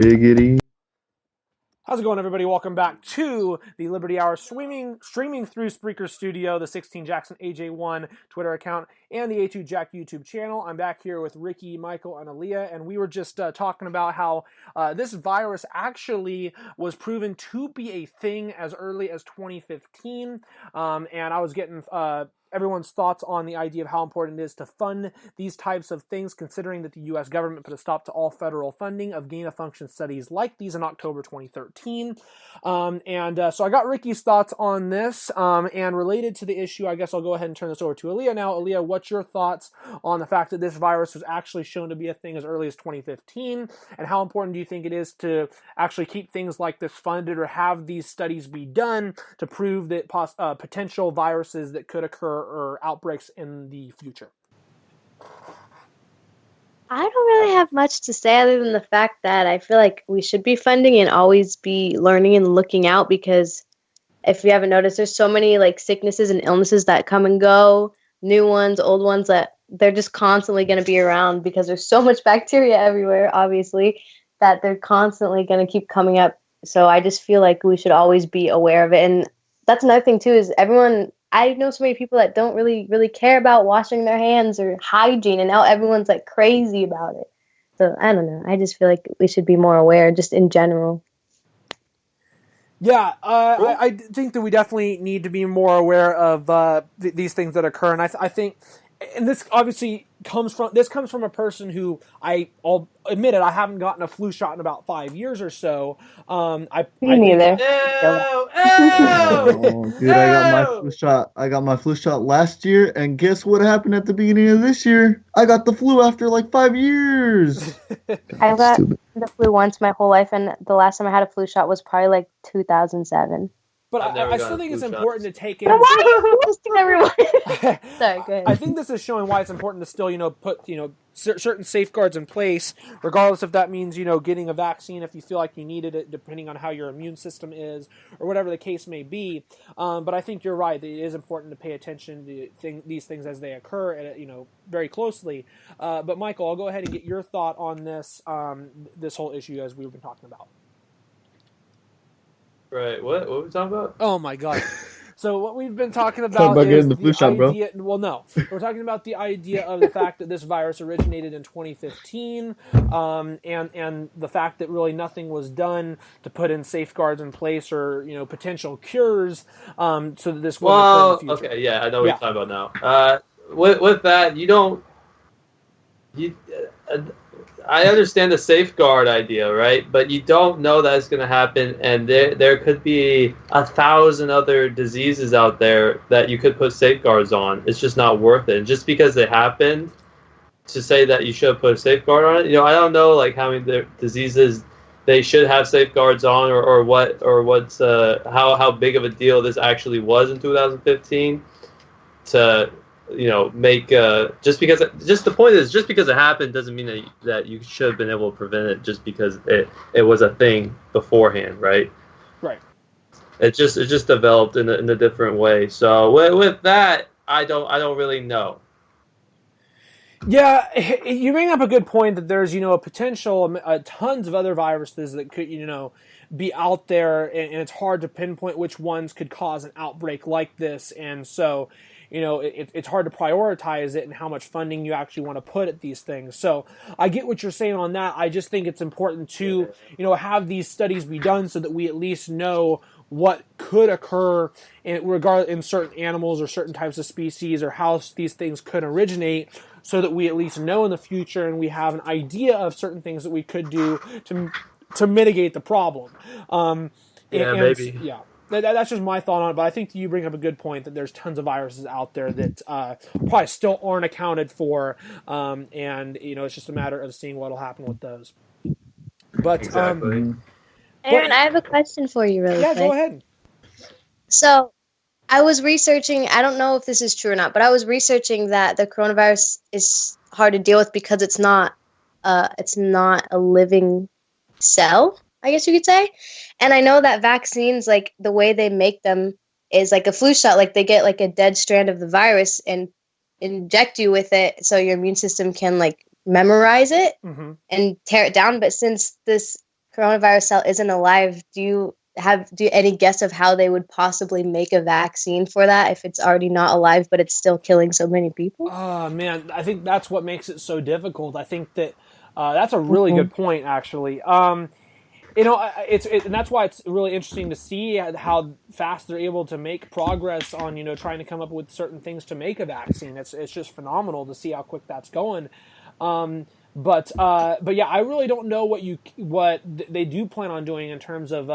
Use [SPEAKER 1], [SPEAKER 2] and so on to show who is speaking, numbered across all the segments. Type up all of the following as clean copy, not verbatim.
[SPEAKER 1] Giggity.
[SPEAKER 2] How's it going, everybody? Welcome back to the Liberty Hour, streaming through Spreaker Studio, the 16 Jackson AJ1 Twitter account, and the A2 Jack YouTube channel. I'm back here with Ricky, Michael, and Aleeyah, and we were just talking about how this virus actually was proven to be a thing as early as 2015, and I was getting everyone's thoughts on the idea of how important it is to fund these types of things, considering that the U.S. government put a stop to all federal funding of gain-of-function studies like these in October 2013. So I got Ricky's thoughts on this, and related to the issue, I guess I'll go ahead and turn this over to Aleeyah now. Aleeyah, what's your thoughts on the fact that this virus was actually shown to be a thing as early as 2015, and how important do you think it is to actually keep things like this funded or have these studies be done to prove that potential viruses that could occur or outbreaks in the future?
[SPEAKER 3] I don't really have much to say other than the fact that I feel like we should be funding and always be learning and looking out, because if you haven't noticed, there's so many like sicknesses and illnesses that come and go, new ones, old ones, that they're just constantly going to be around because there's so much bacteria everywhere, obviously, that they're constantly going to keep coming up. So I just feel like we should always be aware of it. And that's another thing too, is I know so many people that don't really care about washing their hands or hygiene, and now everyone's like crazy about it. So I don't know. I just feel like we should be more aware just in general.
[SPEAKER 2] Yeah, I think that we definitely need to be more aware of these things that occur, and I think, and this obviously comes from a person who I'll admit it, I haven't gotten a flu shot in about 5 years or so.
[SPEAKER 3] Me neither.
[SPEAKER 1] Oh, dude, I got my flu shot. I got my flu shot last year, and guess what happened at the beginning of this year? I got the flu after like 5 years.
[SPEAKER 3] I got the flu once my whole life, and the last time I had a flu shot was probably like 2007.
[SPEAKER 2] But I still think it's important to take in.
[SPEAKER 3] Why are you roasting everyone? Sorry, go ahead.
[SPEAKER 2] I think this is showing why it's important to still, put, certain safeguards in place, regardless if that means, getting a vaccine if you feel like you needed it, depending on how your immune system is, or whatever the case may be. But I think you're right. It is important to pay attention to these things as they occur, very closely. But Michael, I'll go ahead and get your thought on this, this whole issue as we've been talking about.
[SPEAKER 4] Right. What were we talking about?
[SPEAKER 2] Oh my god. So what we've been talking about is
[SPEAKER 1] the flu shot,
[SPEAKER 2] idea. Bro. Well, no, we're talking about the idea of the fact that this virus originated in 2015, and the fact that really nothing was done to put in safeguards in place or potential cures, so that this wouldn't occur in the future.
[SPEAKER 4] Okay, yeah, I know what you're talking about now. With that, I understand the safeguard idea, right? But you don't know that it's going to happen, and there could be 1,000 other diseases out there that you could put safeguards on. It's just not worth it. And just because it happened, to say that you should put a safeguard on it, I don't know like how many diseases they should have safeguards on, or what's how big of a deal this actually was in 2015 to make just the point is, just because it happened doesn't mean that you should have been able to prevent it just because it was a thing beforehand, right?
[SPEAKER 2] Right.
[SPEAKER 4] It just developed in a different way. So with that, I don't really know.
[SPEAKER 2] Yeah, you bring up a good point that there's a potential tons of other viruses that could be out there, and it's hard to pinpoint which ones could cause an outbreak like this, and so it's hard to prioritize it and how much funding you actually want to put at these things. So I get what you're saying on that. I just think it's important to, have these studies be done so that we at least know what could occur in certain animals or certain types of species, or how these things could originate, so that we at least know in the future and we have an idea of certain things that we could do to mitigate the problem.
[SPEAKER 4] Maybe.
[SPEAKER 2] Yeah. That's just my thought on it, but I think you bring up a good point that there's tons of viruses out there that probably still aren't accounted for, and it's just a matter of seeing what will happen with those. But
[SPEAKER 4] exactly.
[SPEAKER 3] Aaron, I have a question for you, really quick.
[SPEAKER 2] Yeah, go ahead.
[SPEAKER 3] So, I was researching. I don't know if this is true or not, but I was researching that the coronavirus is hard to deal with because it's not a living cell, I guess you could say. And I know that vaccines, like the way they make them is like a flu shot, like they get like a dead strand of the virus and inject you with it so your immune system can like memorize it and tear it down. But since this coronavirus cell isn't alive, do you any guess of how they would possibly make a vaccine for that if it's already not alive but it's still killing so many people?
[SPEAKER 2] Oh man, I think that's what makes it so difficult. I think that that's a really good point, actually. You know, and that's why it's really interesting to see how fast they're able to make progress on, you know, trying to come up with certain things to make a vaccine. It's just phenomenal to see how quick that's going. But yeah, I really don't know what they do plan on doing in terms of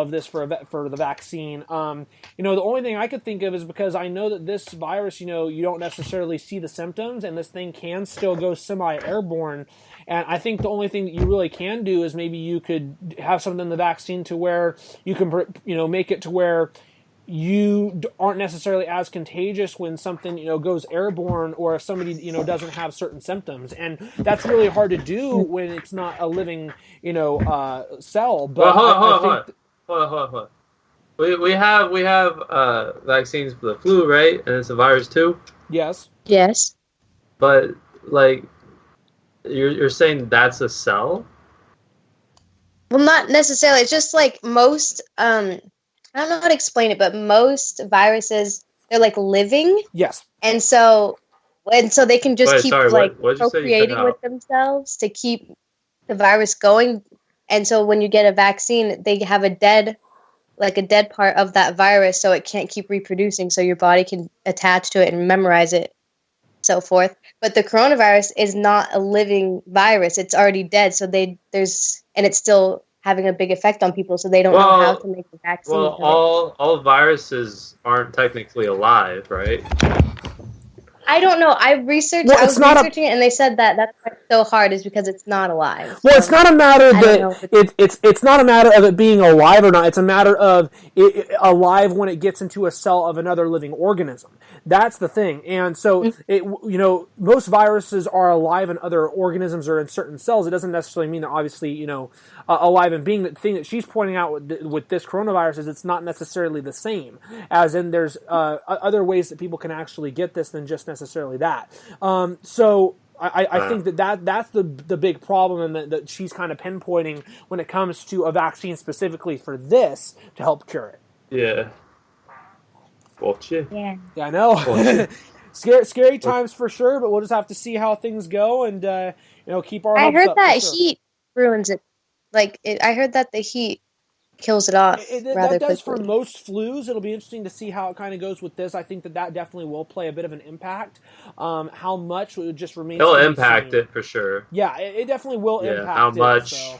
[SPEAKER 2] this for the vaccine. You know, the only thing I could think of is because I know that this virus, you know, you don't necessarily see the symptoms, and this thing can still go semi-airborne. And I think the only thing that you really can do is maybe you could have something in the vaccine to where you can, you know, make it to where you aren't necessarily as contagious when something, you know, goes airborne, or if somebody, you know, doesn't have certain symptoms. And that's really hard to do when it's not a living, you know, cell. But
[SPEAKER 4] hold on. We have vaccines for the flu, right? And it's a virus too.
[SPEAKER 2] Yes.
[SPEAKER 3] Yes.
[SPEAKER 4] But like, you're saying that's a cell?
[SPEAKER 3] Well, not necessarily. It's just like most. I don't know how to explain it, but most viruses, they're like living.
[SPEAKER 2] Yes.
[SPEAKER 3] And so they can just keep procreating with themselves to keep the virus going. And so when you get a vaccine, they have a dead part of that virus, so it can't keep reproducing, so your body can attach to it and memorize it, so forth. But the coronavirus is not a living virus. It's already dead, so and it's still having a big effect on people, so they don't know how to make the vaccine.
[SPEAKER 4] Well, all viruses aren't technically alive, right?
[SPEAKER 3] I don't know. I was researching it, and they said that that's why it's so hard, is because it's not alive.
[SPEAKER 2] Well, it's not a matter that it's not a matter of it being alive or not. It's a matter of it alive when it gets into a cell of another living organism. That's the thing. And so, you know, most viruses are alive in other organisms or in certain cells. It doesn't necessarily mean they're obviously, you know, alive and being. The thing that she's pointing out with this coronavirus is it's not necessarily the same. As in, there's other ways that people can actually get this than just necessarily that. So I think that's the big problem, and that she's kind of pinpointing when it comes to a vaccine specifically for this to help cure it.
[SPEAKER 4] Yeah.
[SPEAKER 3] Yeah,
[SPEAKER 2] I know. Scary times for sure, but we'll just have to see how things go and you know, keep our hopes up.
[SPEAKER 3] I heard that heat ruins it. I heard that the heat kills it off rather
[SPEAKER 2] that does
[SPEAKER 3] quickly.
[SPEAKER 2] for most flus. It'll be interesting to see how it kind of goes with this. I think that definitely will play a bit of an impact. How much it just remains.
[SPEAKER 4] It'll impact it for sure.
[SPEAKER 2] Yeah, it definitely will impact
[SPEAKER 4] how much?
[SPEAKER 2] It, so.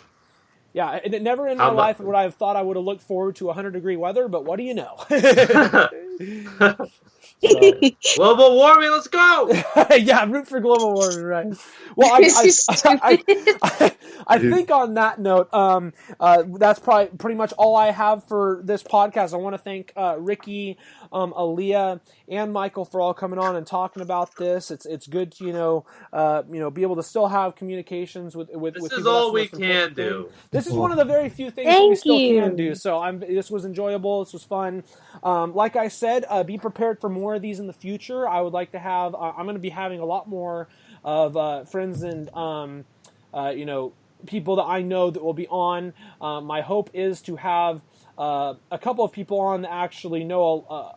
[SPEAKER 2] Yeah, and never in my life would I have thought I would have looked forward to 100-degree weather, but what do you know?
[SPEAKER 4] Global warming, let's go!
[SPEAKER 2] Yeah, root for global warming, right? Well, I think on that note, that's probably pretty much all I have for this podcast. I want to thank Ricky, Aleeyah, and Michael for all coming on and talking about this. It's good to be able to still have communications with.
[SPEAKER 4] This is all we can do.
[SPEAKER 2] This is one of the very few things that we still can do. So this was enjoyable. This was fun. Like I said, be prepared for more of these in the future. I would like to have. I'm going to be having a lot more of friends and people that I know that will be on. My hope is to have a couple of people on that actually know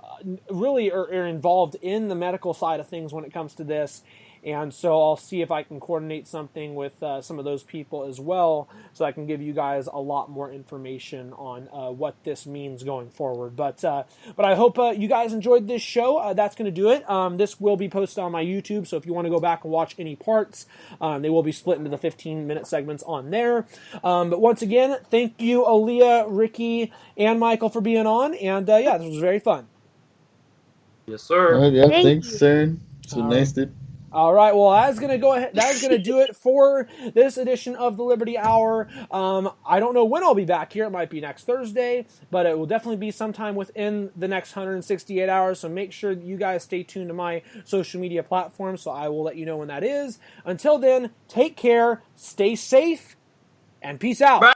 [SPEAKER 2] really are involved in the medical side of things when it comes to this. And so I'll see if I can coordinate something with some of those people as well, so I can give you guys a lot more information on what this means going forward. But I hope you guys enjoyed this show. That's going to do it. This will be posted on my YouTube, so if you want to go back and watch any parts, they will be split into the 15-minute segments on there. But once again, thank you, Aleeyah, Ricky, and Michael for being on. And this was very fun.
[SPEAKER 4] Yes, sir.
[SPEAKER 1] Thanks, sir. So nice to.
[SPEAKER 2] All right, well, that's going to go ahead. That's going to do it for this edition of the Liberty Hour. I don't know when I'll be back here. It might be next Thursday, but it will definitely be sometime within the next 168 hours. So make sure that you guys stay tuned to my social media platforms, so I will let you know when that is. Until then, take care, stay safe, and peace out.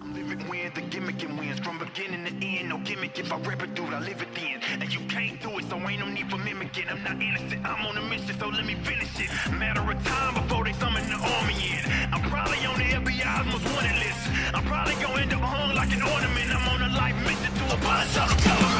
[SPEAKER 5] I'm living with the gimmick and wins from beginning to end, no gimmick. mimic. If I rap it, dude, I live it then. And you can't do it, so ain't no need for mimicking. I'm not innocent, I'm on a mission, so let me finish it. Matter of time before they summon the army in. I'm probably on the FBI's most wanted list. I'm probably gonna end up hung like an ornament. I'm on a life mission to abolish all the government.